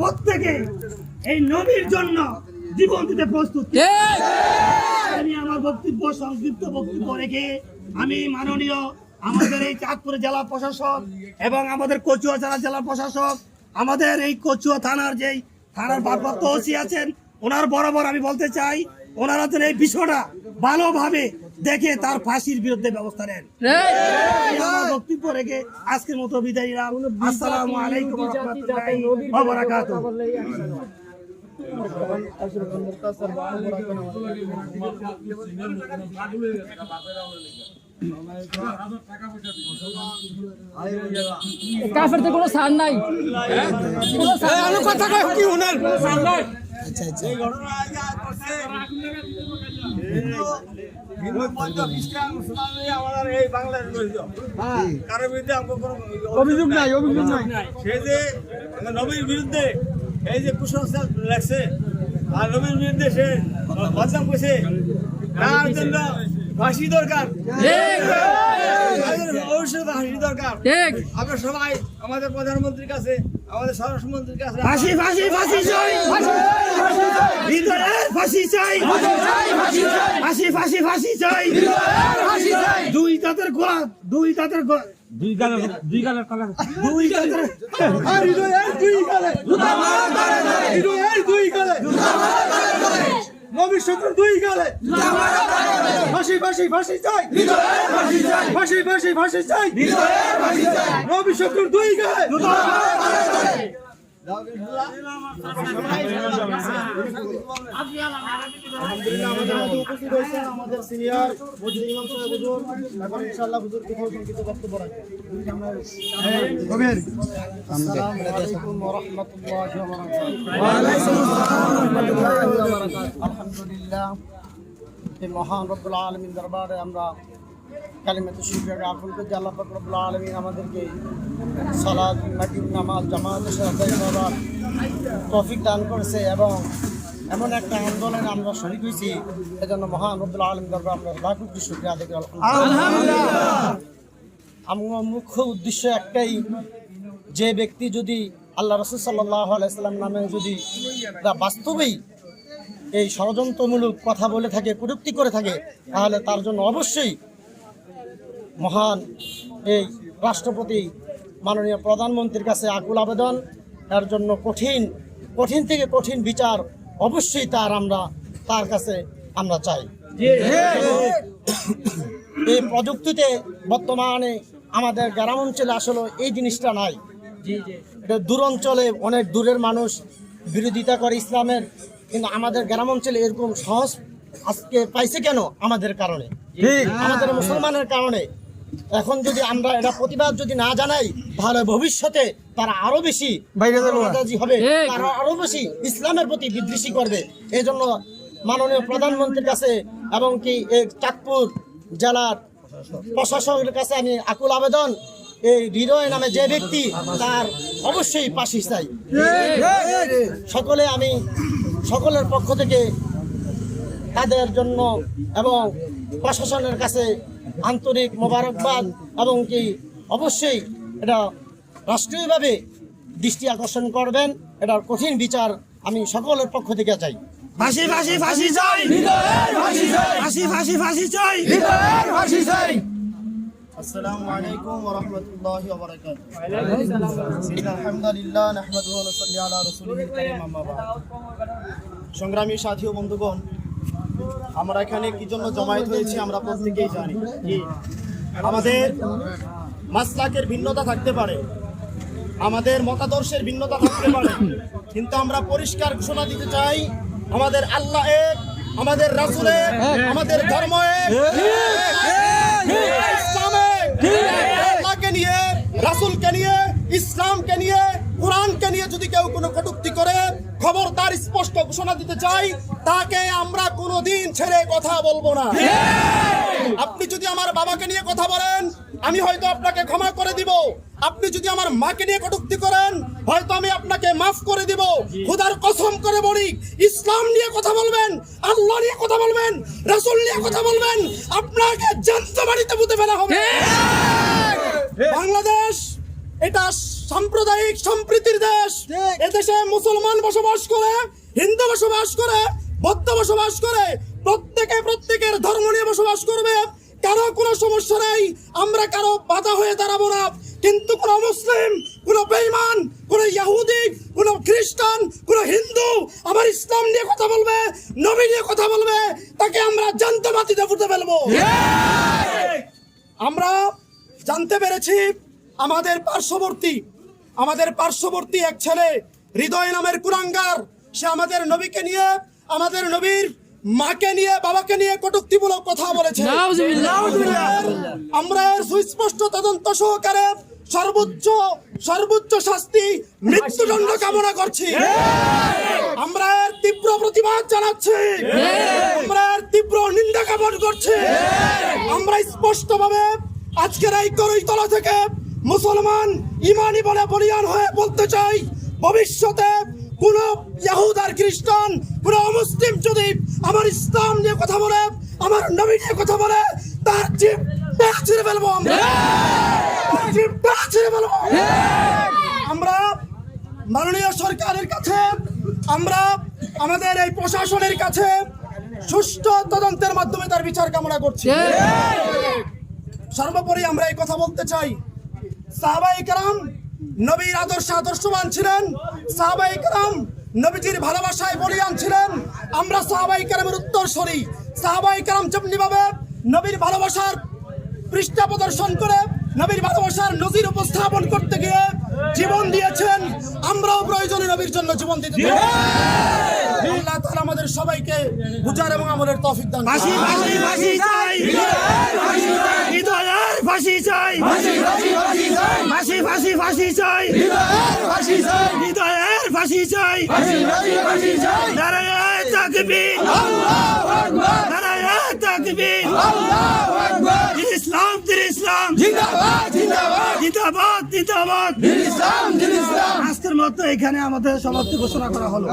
প্রত্যেকে এই নবীর জন্য জীবন দিতে প্রস্তুত। আমি আমার বক্তব্য সংক্ষিপ্ত বক্তব্য রেখে আমি মাননীয় আমাদের এই চাঁদপুর জেলা প্রশাসক এবং আমাদের কচুয়া জেলা প্রশাসক, আমাদের এই কচুয়া থানার যেই থানার ভারপ্রাপ্ত ওসি আছেন, ওনার বরাবর আমি বলতে চাই ওনারা যেন এই বিষয়টা ভালোভাবে দেখে তার ফাঁসির বিরুদ্ধে ব্যবস্থা নেন। আমার বক্তব্য রেখে আজকের মতো বিদায় নিলাম। আসসালামু আলাইকুম ওয়া রাহমাতুল্লাহি ওয়া বারাকাতুহু। কাফেরতে কোনো সার নাই, কথা কয় কি ওনার সার নাই। অভিযোগ নাই, অভিযোগ নাই। সে যে নবীর বিরুদ্ধে এই যে কুসংস্কার লাগছে আর নবীর বিরুদ্ধে সে বদনাম করছে, তার জন্য ফাঁসি দরকার, অবশ্যই ফাঁসি দরকার। আমরা সবাই আমাদের প্রধানমন্ত্রীর কাছে, আমাদের স্বরাষ্ট্রমন্ত্রীর কাছে ফাঁসি ফাঁসি ফাঁসি চাই, হৃদয়ের ফাঁসি চাই, ফাঁসি ফাঁসি ফাঁসি চাই, দুই দাঁতের গোলা, দুই দাঁতের গোলা, দুই গালের দুই গালের কলা, দুই দাঁতের হৃদয়ের দুই গালে জুতা মারা করে দেয়, হৃদয়ের দুই গালে জুতা মারা করে দেয়, নবী শত্রুর দুই গালে জুতা মারা করে দেয়। ফাঁসি ফাঁসি ফাঁসি চাই, হৃদয়ের ফাঁসি চাই, ফাঁসি ফাঁসি ফাঁসি চাই, হৃদয়ের ফাঁসি চাই, নবী শত্রুর দুই গালে জুতা মারা করে দেয়। আমাদের সিনিয়র মুজরিম ইমাম সাহেব হুজুর, এখন ইনশাআল্লাহ হুজুর কিছু সংক্ষিপ্ত বক্তব্য রাখবেন। আসসালামু আলাইকুম ওয়া রাহমাতুল্লাহি ওয়া বারাকাতুহু। ওয়া আলাইকুম আসসালাম ওয়া রাহমাতুল্লাহি ওয়া বারাকাতুহু। আলহামদুলিল্লাহ, এই মহান রব্বুল আলামিন দরবারে আমরা কালিমাতু শুকরিয়া জ্ঞাপন করছি। আল্লাহ পাক রব্বুল আলামিন আমাদেরকে সালাত, মাগরিব নামাজ জামাতের সাথে আদায় করার তৌফিক দান করেছে এবং এমন একটা আন্দোলনে আমরা শরীক হয়েছি, এজন্য মহান রব্বুল আলামিন দরবারে আমরা লাখ কোটি শুকরিয়া আদায় করি। আলহামদুলিল্লাহ। আমার মুখ্য উদ্দেশ্য একটাই, যে ব্যক্তি যদি আল্লাহ রাসূল সাল্লাল্লাহু আলাইহি সাল্লাম নামে যদি বাস্তবেই এই ষড়যন্ত্রমূলক কথা বলে থাকে, কটূক্তি করে থাকে, তাহলে তার জন্য অবশ্যই মহান এই রাষ্ট্রপতি মাননীয় প্রধানমন্ত্রীর কাছে আকুল আবেদন, এর জন্য কঠিন কঠিন থেকে কঠিন বিচার অবশ্যই তার কাছে আমরা চাই। এই প্রযুক্তিতে বর্তমানে আমাদের গ্রাম অঞ্চলে আসলে এই জিনিসটা নাই। এটা দূর অঞ্চলে অনেক দূরের মানুষ বিরোধিতা করে ইসলামের, কিন্তু আমাদের গ্রাম অঞ্চলে এরকম সহজ আজকে পাইছে কেন? আমাদের কারণে, আমাদের মুসলমানের কারণে। এখন যদি আমরা এটা প্রতিবাদ যদি না জানাই, তাহলে ভবিষ্যতে তারা আরো বেশি হবে, তারা আরো বেশি ইসলামের প্রতি বিদ্বেষী করবে। এই জন্য মাননীয় প্রধানমন্ত্রীর কাছে এবং কি এই চাঁদপুর জেলার প্রশাসকের কাছে আমি আকুল আবেদন, এই হৃদয় নামে যে ব্যক্তি, তার অবশ্যই ফাঁসি চাই। আমি সকলের পক্ষ থেকে তাদের জন্য এবং প্রশাসনের কাছে আন্তরিক মোবারকবাদ এবং কি অবশ্যই এটা রাষ্ট্রীয়ভাবে দৃষ্টি আকর্ষণ করবেন। এটার কঠিন বিচার আমি সকলের পক্ষ থেকে চাই। ফাঁসি ফাঁসি ফাঁসি চাই, হৃদয়ের ফাঁসি চাই, ফাঁসি ফাঁসি ফাঁসি চাই, হৃদয়ের ফাঁসি চাই। আসসালামু আলাইকুম ওয়া রাহমাতুল্লাহি ওয়া বারাকাতুহু। আলহামদুলিল্লাহ, নাহমাদুহু ওয়া নুসাল্লি আলা রাসূলিহিল কারীম, আম্মা বা'দ। সংগ্রামী সাথী ও বন্ধুগণ, আমরা এখানে কি জন্য জমায়েত হয়েছি আমরা প্রত্যেকেই জানি। আমাদের মাসলাকের ভিন্নতা থাকতে পারে, আমাদের মতাদর্শের ভিন্নতা থাকতে পারে, কিন্তু আমরা পরিষ্কার ঘোষণা দিতে চাই, আমাদের আল্লাহ এক, আমাদের রাসূল এক, আমাদের ধর্ম এক, ইসলাম এক। আল্লাহকে নিয়ে, রাসূলকে নিয়ে, ইসলামকে নিয়ে, কোরআনকে নিয়ে যদি কেউ কোনো কটূক্তি করে, খবরদার স্পষ্ট ঘোষণা দিতে চাই, তাকে আমরা কোনোদিন ছেড়ে কথা বলবো না। আপনি যদি আমার বাবাকে নিয়ে কথা বলেন, আমি হয়তো আপনাকে ক্ষমা করে দিব। আপনি যদি আমার মাকে নিয়ে কটূক্তি করেন, হয়তো আমি আপনাকে মাফ করে দিব। খোদার কসম করে বলি, ইসলাম নিয়ে কথা বলবেন, আল্লাহ নিয়ে কথা বলবেন, রাসূল নিয়ে কথা বলবেন, আপনাকে জ্যান্ত বাড়িতে পুঁতে ফেলা হবে। বাংলাদেশ এটা সাম্প্রদায়িক সম্প্রীতির দেশ। এদেশে মুসলমান বসবাস করে, হিন্দু বসবাস করে, বৌদ্ধ বসবাস করে, প্রত্যেকে প্রত্যেকের ধর্ম নিয়ে বসবাস করবে। কারো কোনো সমস্যা নেই, আমরা কারো বাধা হয়ে দাঁড়াবো না। কিন্তু কোন মুসলিম, কোন বেঈমান, কোন ইহুদি, কোন খ্রিস্টান, কোন হিন্দু আমার ইসলাম নিয়ে কথা বলবে, নবী নিয়ে কথা বলবে, তাকে আমরা জানতে মাটিতে ফুটে ফেলবো। আমরা জানতে পেরেছি আমাদের পার্শ্ববর্তী এক ছেলে হৃদয় নামের কুরাঙ্গার, সে আমাদের নবীকে নিয়ে, আমাদের নবীর মাকে নিয়ে, বাবাকে নিয়ে কটূক্তিমূলক কথা বলেছে। আমরা এর সুস্পষ্ট তদন্ত সহকারে সর্বোচ্চ শাস্তি মৃত্যুদণ্ড কামনা করছি। আমরা এর তীব্র প্রতিবাদ জানাচ্ছি, আমরা এর তীব্র নিন্দা জ্ঞাপন করছি। আমরা স্পষ্টভাবে আজকের এই করইতলা থেকে মুসলমান ইমানি বলে বলিয়ান হয়ে বলতে চাই, ভবিষ্যতে কোন ইহুদি আর খ্রিস্টান, কোন অমুসলিম যদি আমার ইসলাম নিয়ে কথা বলে, আমার নবী নিয়ে কথা বলে, তার জীব ছিঁড়ে ফেলবো। আমরা মাননীয় সরকারের কাছে, আমরা আমাদের এই প্রশাসনের কাছে সুষ্ঠু তদন্তের মাধ্যমে তার বিচার কামনা করছি। সর্বোপরি আমরা এই কথা বলতে চাই, সাহাবায়ে কেরাম নবীর আদর্শবান ছিলেন, সাহাবায়ে কেরাম নবীজির ভালোবাসায় বলিয়ান ছিলেন। আমরা সাহাবায়ে কেরামের উত্তরসূরি। সাহাবায়ে কেরাম যেমনিভাবে নবীর ভালোবাসার পৃষ্ঠা প্রদর্শন করে, নবীর ভালোবাসার নজির উপস্থাপন করতে গিয়ে জীবন দিয়েছেন, আমরাও প্রয়োজনে নবীর জন্য জীবন দিতে পারি। আল্লাহ তাআলা আমাদের সবাইকে বুঝার এবং আমলের তৌফিক দান করুন। ফাঁসি চাই, হৃদয়ের ফাঁসি চাই, ফাঁসি চাই, হৃদয়ের ফাঁসি চাই। নারায়ে তাকবীর, নারায়ে তাকবীর, ইসলাম ইসলাম, জিন্দাবাদ জিন্দাবাদ। আজকের মতো এখানে আমাদের সমাপ্তি ঘোষণা করা হলো।